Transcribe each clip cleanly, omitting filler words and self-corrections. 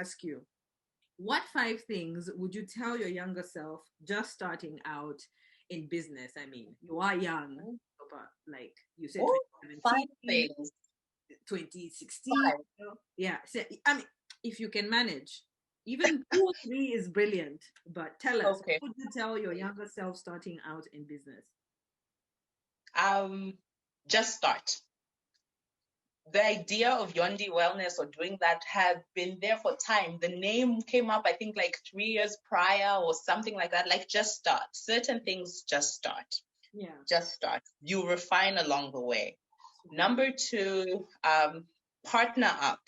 ask you, what 5 things would you tell your younger self just starting out in business? I mean, you are young, but like you said, Oh, 2017, 5 things. 2016. 5. Yeah. So, I mean, if you can manage, even 2 or 3 is brilliant. But tell us, Okay. what would you tell your younger self starting out in business? Just start. The idea of Yondi Wellness or doing that had been there for time. The name came up, I think, like 3 years prior or something like that. Like, just start. Certain things, just start. Yeah. Just start. You refine along the way. Number 2, partner up.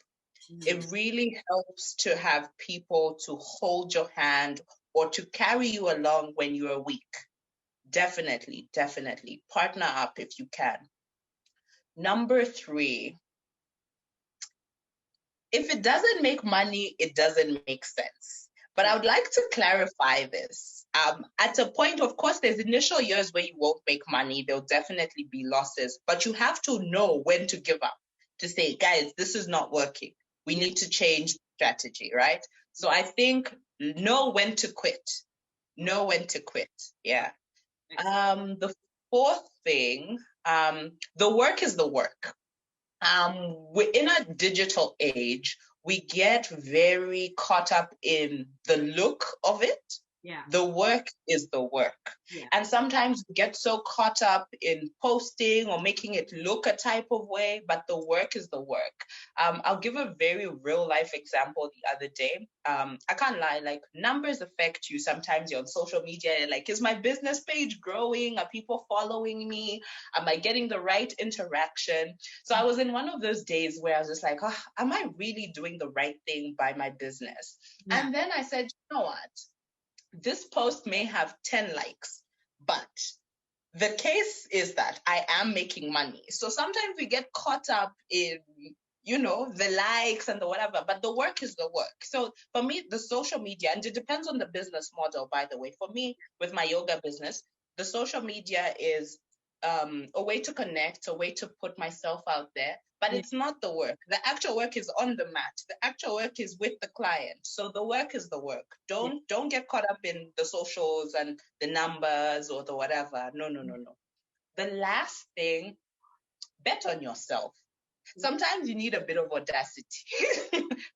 It really helps to have people to hold your hand or to carry you along when you are weak. Definitely, definitely. Partner up if you can. Number 3, if it doesn't make money, it doesn't make sense. But I would like to clarify this. At a point, of course, there's initial years where you won't make money. There'll definitely be losses, but you have to know when to give up, to say, guys, this is not working. We need to change strategy, right? So I think know when to quit. Know when to quit. Yeah. The 4th thing, the work is the work. We're in a digital age, we get very caught up in the look of it. Yeah. The work is the work. Yeah. And sometimes we get so caught up in posting or making it look a type of way, but the work is the work. I'll give a very real life example the other day. I can't lie, like numbers affect you. Sometimes you're on social media and like, is my business page growing? Are people following me? Am I getting the right interaction? So I was in one of those days where I was just like, oh, am I really doing the right thing by my business? Yeah. And then I said, you know what? This post may have 10 likes, but the case is that I am making money. So sometimes we get caught up in, the likes and the whatever, but the work is the work. So for me, the social media, and it depends on the business model, by the way. For me, with my yoga business, the social media is a way to connect, a way to put myself out there, but it's not the work. The actual work is on the mat. The actual work is with the client. So the work is the work. Don't get caught up in the socials and the numbers or the whatever. No. The last thing, bet on yourself. Sometimes you need a bit of audacity.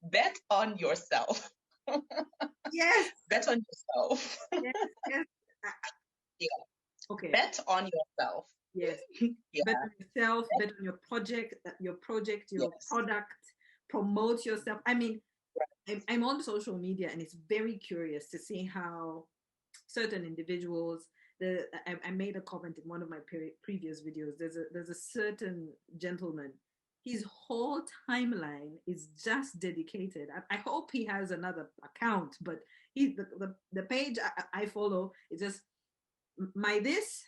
Bet on yourself. Yes. Bet on yourself. Yes. Yeah. Okay. Bet on yourself. Yes. Yeah. Bet on yourself, bet on your project, your product, promote yourself. I mean, I'm on social media and it's very curious to see how certain individuals, I made a comment in one of my previous videos. There's a certain gentleman, his whole timeline is just dedicated. I hope he has another account, but the page I follow is just my this,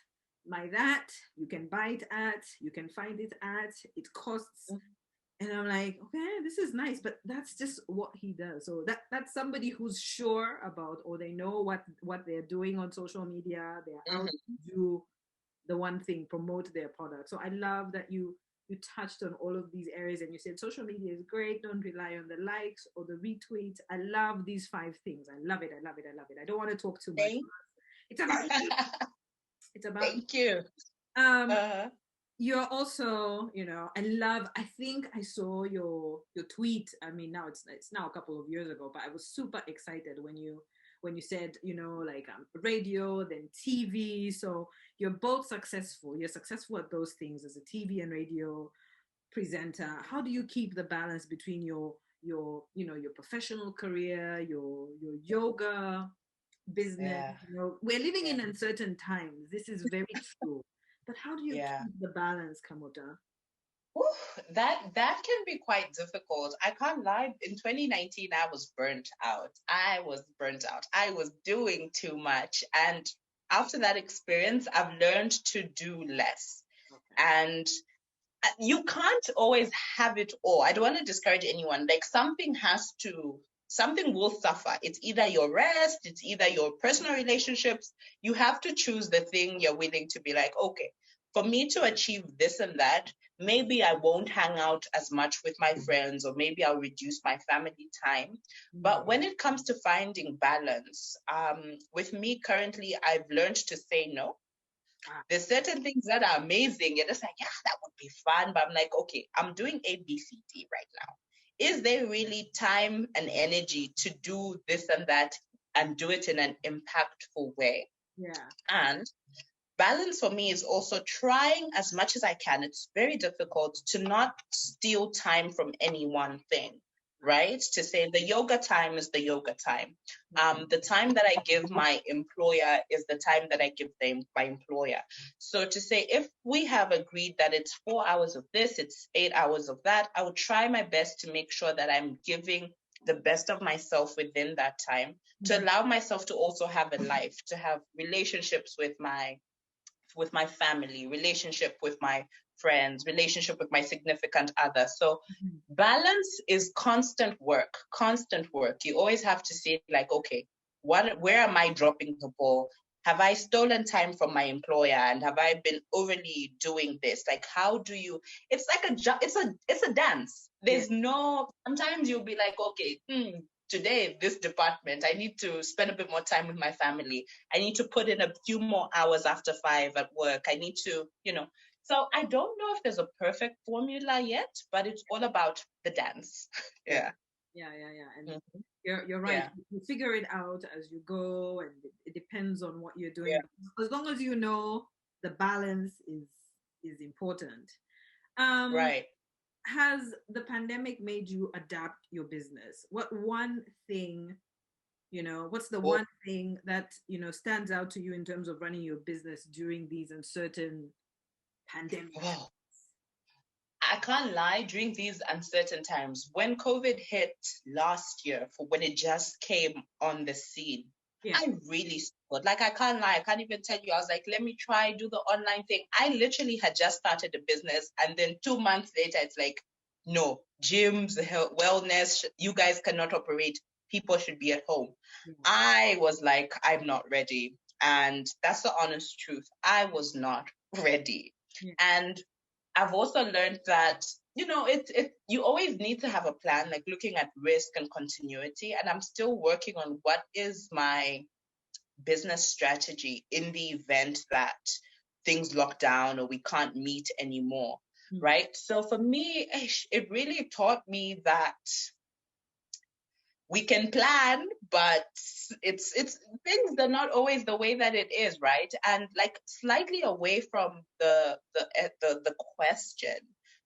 my that, you can buy it at, you can find it at, it costs. And I'm like, okay, this is nice, but that's just what he does. So that's somebody who's sure about, or they know what they're doing on social media. They're out to do the one thing, promote their product. So I love that you touched on all of these areas and you said social media is great. Don't rely on the likes or the retweets. I love these 5 things. I love it. I love it. I love it. I don't want to talk too much. It's about it's about Thank you. You're also, I think I saw your tweet. I mean, now it's now a couple of years ago, but I was super excited when you said, like radio, then TV. So you're both successful. You're successful at those things as a TV and radio presenter. How do you keep the balance between your professional career, your yoga business? Yeah. We're living in uncertain times. This is very true. But how do you keep the balance, Kamota? That can be quite difficult. I can't lie. In 2019, I was burnt out. I was doing too much. And after that experience, I've learned to do less. Okay. And you can't always have it all. I don't want to discourage anyone. Like something will suffer. It's either your rest, it's either your personal relationships. You have to choose the thing you're willing to be like, okay, for me to achieve this and that, maybe I won't hang out as much with my friends, or maybe I'll reduce my family time. But when it comes to finding balance, with me currently, I've learned to say no. There's certain things that are amazing. You're just like, yeah, that would be fun. But I'm like, okay, I'm doing A, B, C, D right now. Is there really time and energy to do this and that and do it in an impactful way? Yeah. And balance for me is also trying as much as I can. It's very difficult to not steal time from any one thing, right? To say the yoga time is the yoga time. The time that I give my employer is the time that I give my employer. So to say, if we have agreed that it's 4 hours of this, it's 8 hours of that, I will try my best to make sure that I'm giving the best of myself within that time, to allow myself to also have a life, to have relationships with my family, relationship with my friends, relationship with my significant other. So balance is constant work, constant work. You always have to say like, okay, where am I dropping the ball? Have I stolen time from my employer, and have I been overly doing this? Like, how do you, it's like it's a dance. There's no, sometimes you'll be like, okay, today, this department, I need to spend a bit more time with my family. I need to put in a few more hours after 5 at work. I need to, So I don't know if there's a perfect formula yet, but it's all about the dance. Yeah. And you're right. You figure it out as you go, and it depends on what you're doing. As long as you know the balance is important. Right. Has the pandemic made you adapt your business? What one thing, what's the one thing that, stands out to you in terms of running your business during these uncertain pandemics? I can't lie, during these uncertain times, when COVID hit last year, for when it just came on the scene, I really struggled. Like, I can't lie, I can't even tell you. I was like, let me try, do the online thing. I literally had just started a business, and then 2 months later, it's like, no, gyms, health, wellness, you guys cannot operate. People should be at home. I was like, I'm not ready. And that's the honest truth. I was not ready. And I've also learned that, you always need to have a plan, like looking at risk and continuity. And I'm still working on what is my business strategy in the event that things lock down or we can't meet anymore, right? So for me, it really taught me that we can plan, but it's things are not always the way that it is, right? And like slightly away from the question,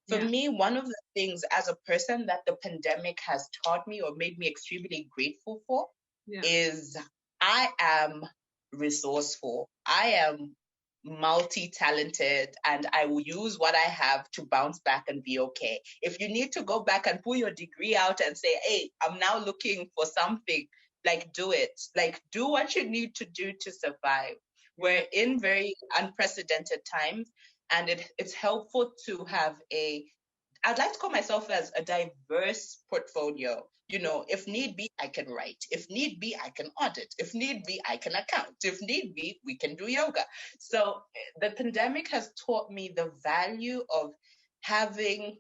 for me, one of the things as a person that the pandemic has taught me or made me extremely grateful for is I am resourceful. I am multi-talented, and I will use what I have to bounce back and be okay. If you need to go back and pull your degree out and say, hey, I'm now looking for something, like do it. Like do what you need to do to survive. We're in very unprecedented times, and it's helpful to have I'd like to call myself as a diverse portfolio. If need be, I can write. If need be, I can audit. If need be, I can account. If need be, we can do yoga. So the pandemic has taught me the value of having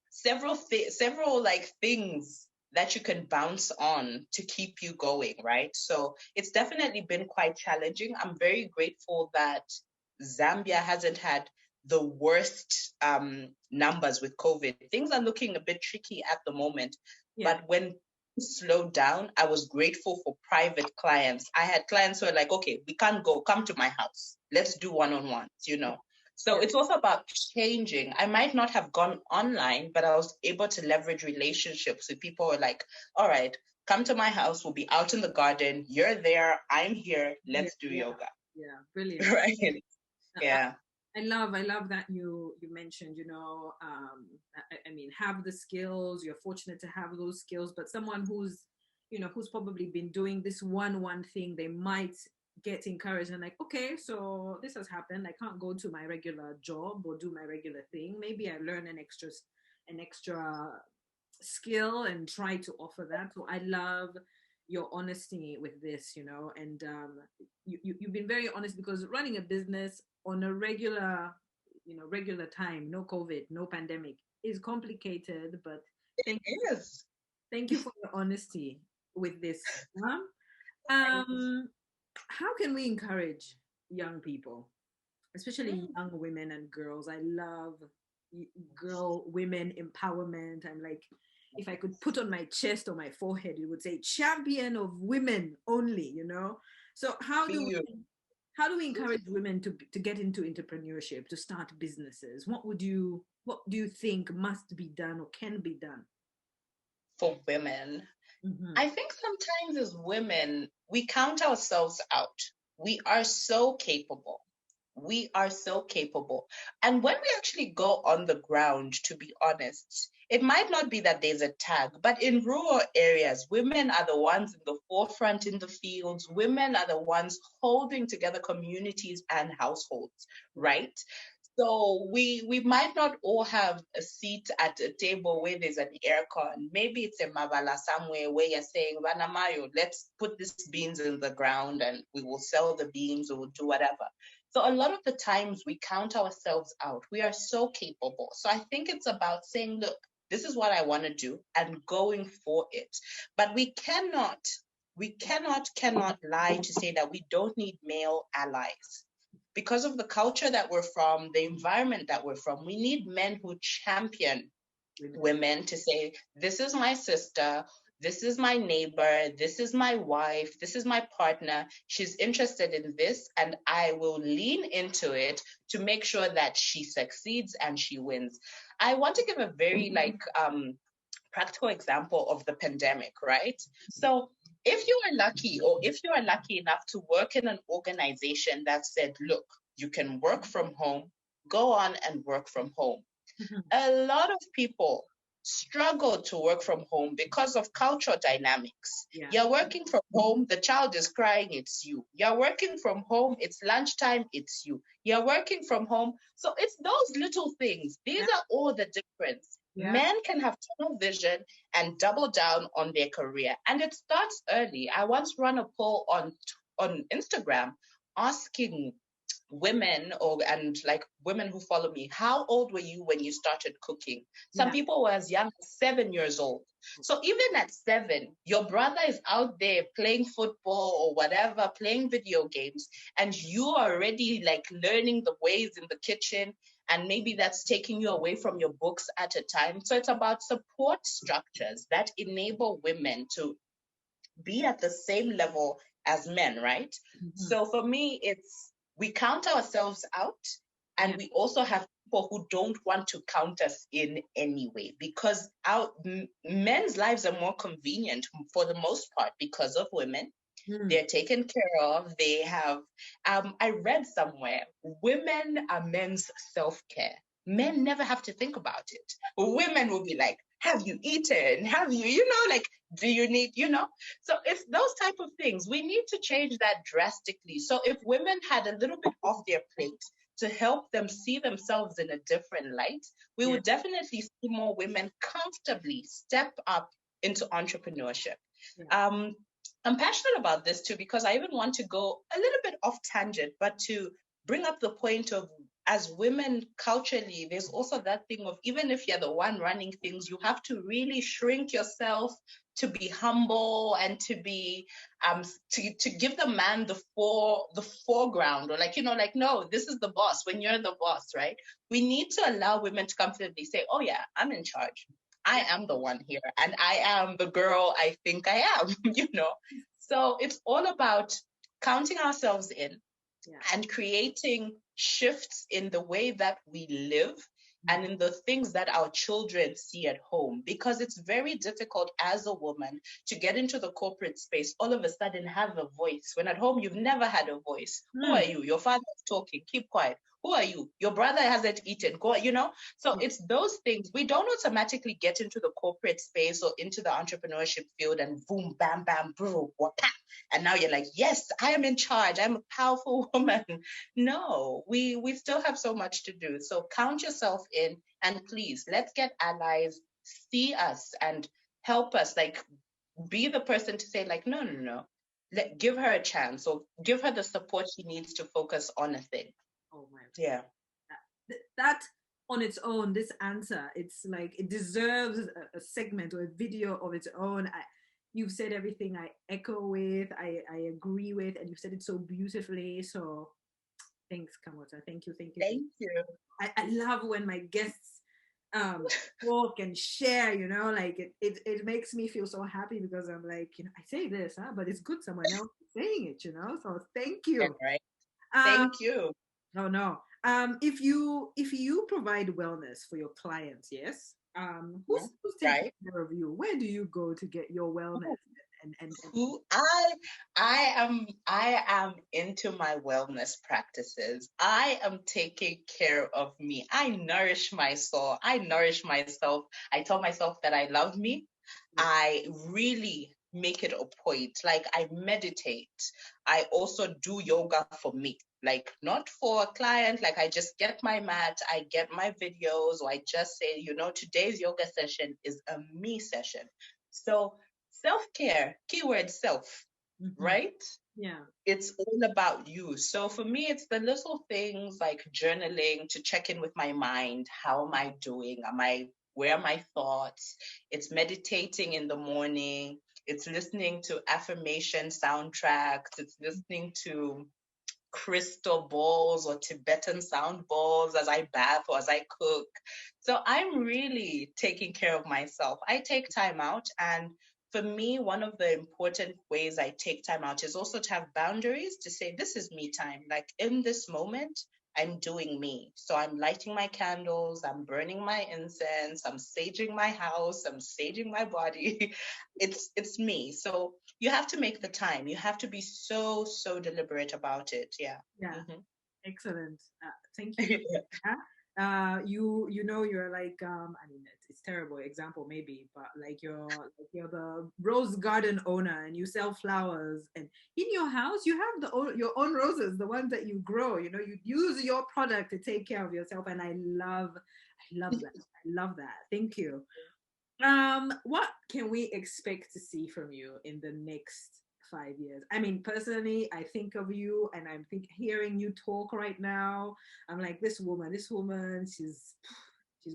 several like things that you can bounce on to keep you going, right? So it's definitely been quite challenging. I'm very grateful that Zambia hasn't had the worst numbers with COVID. Things are looking a bit tricky at the moment. But when slowed down, I was grateful for private clients. I had clients who were like, okay, we can't go, come to my house. Let's do one-on-ones, So it's also about changing. I might not have gone online, but I was able to leverage relationships with people who are like, all right, come to my house. We'll be out in the garden. You're there. I'm here. Let's do yoga. Yeah, brilliant. Right. Yeah. I love that you mentioned, I mean, have the skills. You're fortunate to have those skills, but someone who's probably been doing this one thing, they might get encouraged and like, okay, so this has happened. I can't go to my regular job or do my regular thing. Maybe I learn an extra skill and try to offer that. So I love your honesty with this, and you've been very honest, because running a business on a regular regular time, no COVID, no pandemic, is complicated. But It thank is. thank you for your honesty with this. How can we encourage young people, especially young women and girls? I love girl women empowerment. I'm like, if I could put on my chest or my forehead, it would say champion of women only. So how do we encourage women to get into entrepreneurship, to start businesses? What do you think must be done or can be done? For women, Mm-hmm. I think sometimes as women, we count ourselves out. We are so capable. We are so capable. And when we actually go on the ground, to be honest, it might not be that there's a tag, but in rural areas, women are the ones in the forefront in the fields. Women are the ones holding together communities and households, right? So we might not all have a seat at a table where there's an aircon. Maybe it's a Mavala somewhere where you're saying, Vanamayo, let's put these beans in the ground and we will sell the beans or we'll do whatever. So a lot of the times we count ourselves out. We are so capable. So I think it's about saying, look, this is what I want to do and going for it. But we cannot lie to say that we don't need male allies because of the culture that we're from, the environment that we're from. We need men who champion women to say, this is my sister, this is my neighbor, this is my wife, this is my partner. She's interested in this, and I will lean into it to make sure that she succeeds and she wins. I want to give a very practical example of the pandemic, right? So if you are lucky, or if you are lucky enough to work in an organization that said, look, you can work from home, go on and work from home. A lot of people struggle to work from home because of cultural dynamics. Yeah. You're working from home, the child is crying, it's you. You're working from home, it's lunchtime, it's you. You're working from home. So it's those little things. These are all the difference. Yeah. Men can have tunnel vision and double down on their career. And it starts early. I once ran a poll on Instagram asking women and like women who follow me, how old were you when you started cooking? Some people were as young as 7 years old. So even at 7, your brother is out there playing football or whatever, playing video games, and you are already like learning the ways in the kitchen, and maybe that's taking you away from your books at a time. So it's about support structures that enable women to be at the same level as men, right? So for me, it's we count ourselves out, and we also have people who don't want to count us in anyway, because our men's lives are more convenient for the most part because of women. They're taken care of. They have, I read somewhere, women are men's self-care. Men never have to think about it. Women will be like, have you eaten? Have you, like, do you need, So it's those type of things. We need to change that drastically. So if women had a little bit off their plate to help them see themselves in a different light, we would definitely see more women comfortably step up into entrepreneurship. I'm passionate about this too, because I even want to go a little bit off tangent, but to bring up the point of, as women culturally, there's also that thing of, even if you're the one running things, you have to really shrink yourself to be humble and to be to give the man the foreground, or no, this is the boss when you're the boss, right? We need to allow women to comfortably say, oh yeah, I'm in charge. I am the one here, and I am the girl I think I am. So it's all about counting ourselves in and creating shifts in the way that we live and in the things that our children see at home, because it's very difficult as a woman to get into the corporate space, all of a sudden have a voice, when at home you've never had a voice. Who are you? Your father's talking, keep quiet. Who are you? Your brother hasn't eaten, go, So it's those things. We don't automatically get into the corporate space or into the entrepreneurship field and boom, bam, bam, bro, wapa. And now you're like, yes, I am in charge. I'm a powerful woman. No, we still have so much to do. So count yourself in, and please, let's get allies, see us and help us, like, be the person to say, like, no. Give her a chance, or give her the support she needs to focus on a thing. Oh my. Yeah. that on its own, this answer, it's like it deserves a segment or a video of its own. You've said everything I echo with, I agree with, and you've said it so beautifully. So thanks, Kamota. Thank you, thank you, thank Thank you. I love when my guests talk and share, you know, like it makes me feel so happy because I'm like, you know, I say this, but it's good someone else is saying it, you know. So thank Yeah, you. right. Um, Thank you. no, no. If you provide wellness for your clients, yes. Who's taking Right. care of you? Where do you go to get your wellness? And Who I am into my wellness practices. I am taking care of me. I nourish my soul. I nourish myself. I tell myself that I love me. yeah, I really make it a point. Like I meditate. I also do yoga for me. Like not for a client. Like I just get my mat, I get my videos, or I just say, today's yoga session is a me session. So self-care, keyword self, mhm, right? yeah, It's all about you. So for me, it's the little things like journaling to check in with my mind. How am I doing? Where are my thoughts? It's meditating in the morning. It's listening to affirmation soundtracks. It's listening to crystal balls or Tibetan sound balls as I bath or as I cook. So I'm really taking care of myself. I take time out. And for me, one of the important ways I take time out is also to have boundaries to say, this is me time. Like in this moment, I'm doing me. So I'm lighting my candles, I'm burning my incense, I'm saging my house, I'm saging my body. It's me. So you have to make the time. You have to be so, so deliberate about it. Yeah. yeah. Hmm. Excellent. Thank you for that. You know you're like I mean it's terrible example maybe, but like you're the rose garden owner and you sell flowers and in your house you have your own roses, the ones that you grow. You know you use your product to take care of yourself, and I love that. I love that. Thank you. What can we expect to see from you in the next 5 years? I mean, personally, I think of you and I'm hearing you talk right now. I'm like, this woman, she's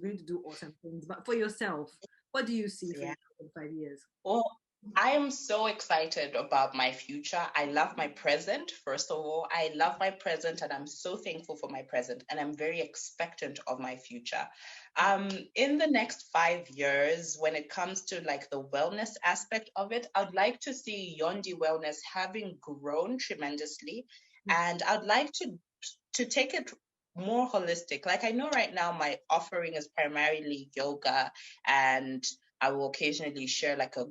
going to do awesome things. But for yourself, what do you see for Yeah. yourself in 5 years? Well, I am so excited about my future. I love my present, first of all. I love my present and I'm so thankful for my present. And I'm very expectant of my future. In the next 5 years, when it comes to like the wellness aspect of it, I'd like to see Yondi Wellness having grown tremendously. Yeah, And I'd like to take it more holistic. Like I know right now my offering is primarily yoga, and I will occasionally share like a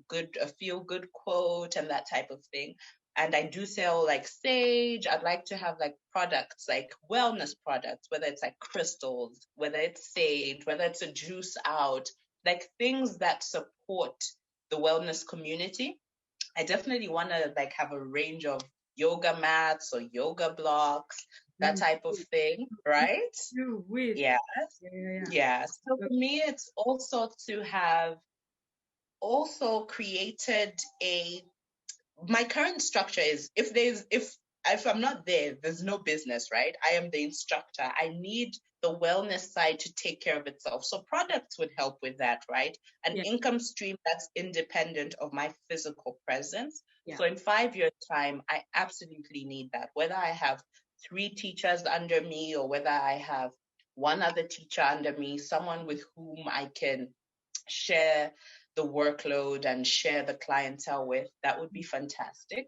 feel good quote and that type of thing. And I do sell like sage. I'd like to have like products, like wellness products, whether it's like crystals, whether it's sage, whether it's a juice out, like things that support the wellness community. I definitely want to like have a range of yoga mats or yoga blocks, that do type of it, thing, right? do it. Yeah. Yeah, yeah, Yeah. So yeah. for me, it's also to have also created a my current structure is if I'm not there, there's no business, right? I am the instructor. I need the wellness side to take care of itself. So products would help with that, right? An Yeah, income stream that's independent of my physical presence. yeah. So in 5 years' time, I absolutely need that. Whether I have three teachers under me or whether I have one other teacher under me, someone with whom I can share the workload and share the clientele with, that would be fantastic.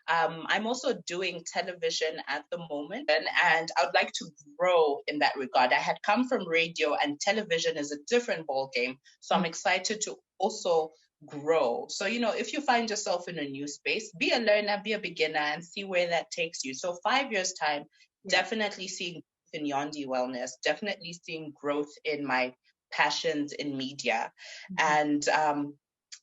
I'm also doing television at the moment, and I'd like to grow in that regard. I had come from radio, and television is a different ball game. So I'm Mm, excited to also grow. So, if you find yourself in a new space, be a learner, be a beginner, and see where that takes you. So 5 years' time, yeah. definitely seeing growth in Yondi Wellness, definitely seeing growth in my passions in media. Mhm. And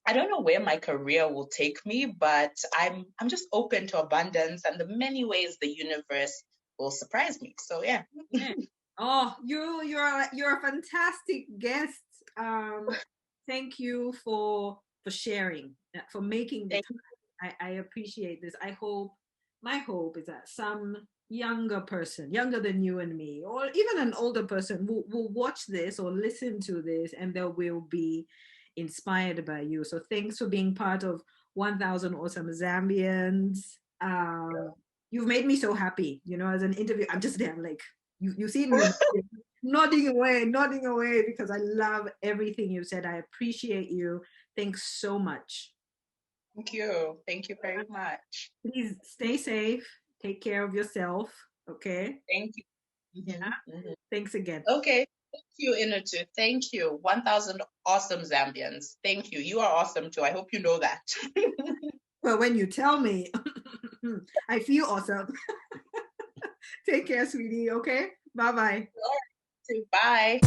I don't know where my career will take me, but I'm just open to abundance and the many ways the universe will surprise me. So yeah. Yeah. Oh, you're a fantastic guest. Thank you for sharing, for making the Thank time. I appreciate this. My hope is that some younger person, younger than you and me, or even an older person will watch this or listen to this, and they will be inspired by you. So thanks for being part of 1000 Awesome Zambians. You've made me so happy. As an interview, I'm just there. I'm like, you see me nodding away because I love everything you said. I appreciate you. Thanks so much. Thank you. Thank you very much. Please stay safe. Take care of yourself. Okay. Thank you. Yeah. Mm-hmm. Thanks again. Okay. Thank you, Inutu. Thank you. 1000 awesome Zambians. Thank you. You are awesome too. I hope you know that. Well, when you tell me, I feel awesome. Take care, sweetie. Okay. Bye-bye. Bye.